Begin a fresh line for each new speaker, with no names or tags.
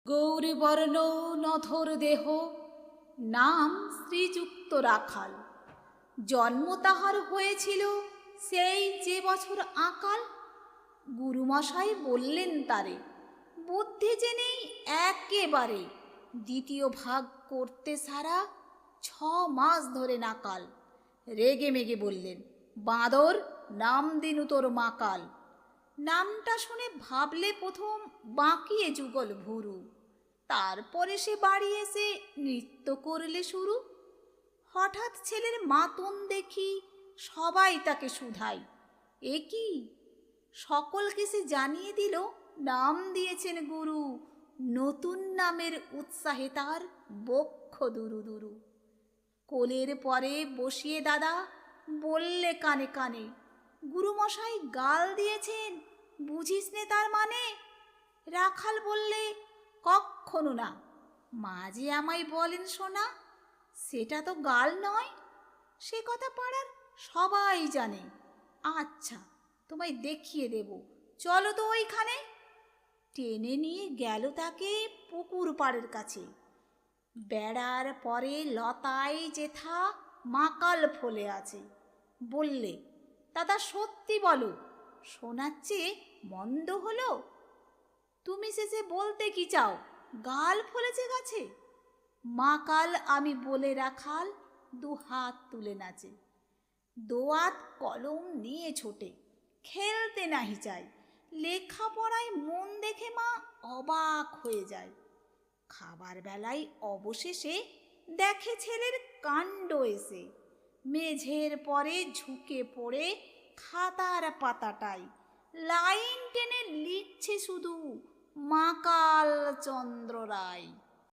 গৌরবর্ণ নধর দেহ, নাম শ্রীযুক্ত রাখাল। জন্ম তাহার হয়েছিল সেই যে বছর আকাল। গুরুমশাই বললেন তারে, বুদ্ধি যে নেই একেবারে, দ্বিতীয় ভাগ করতে সারা 6 মাস ধরে নাকাল। রেগে মেগে বললেন, বাঁদর, নাম দিনু তোর মাকাল। নামটা শুনে ভাবলে প্রথম বাঁকিয়ে যুগল ভুরু, তারপরে সে বাড়ি এসে নৃত্য করলে শুরু। হঠাৎ ছেলের মাতন দেখি সবাই তাকে শুধায়, এ কি? সকলকে সে জানিয়ে দিল, নাম দিয়েছেন গুরু। নতুন নামের উৎসাহে তার বক্ষ দুরু দুরু। কোলের পরে বসিয়ে দাদা বললে কানে কানে, গুরুমশাই গাল দিয়েছেন, বুঝিস নে তার মানে? রাখাল বললে, কক্ষনো না, মা যে আমায় বলেন শোনা, সেটা তো গাল নয়, সে কথা পাড়ার সবাই জানে। আচ্ছা, তোমায় দেখিয়ে দেব, চলো তো ওইখানে। টেনে নিয়ে গেল তাকে পুকুর পাড়ের কাছে। বেড়ার পরে লতায় যেথা মাকাল ফলে আছে। বললে, দাদা সত্যি বলো, শোনাচ্ছে মন্দ হলো? তুমি শেষে বলতে কি চাও, গাল ফলেছে গাছে? মাকাল আমি বলে রাখাল, 2 হাত তুলে নাচে। দোয়াত কলম নিয়ে ছোটে, খেলতে নাহি চায়। লেখাপড়ায় মন দেখে মা অবাক হয়ে যায়। খাবার বেলায় অবশেষে দেখে ছেলের কাণ্ড এসে। মেঝের পরে ঝুঁকে পড়ে খাতার পাতাটাই লাইন টেনে লিখছে শুধু, মাকাল চন্দ্র রায়।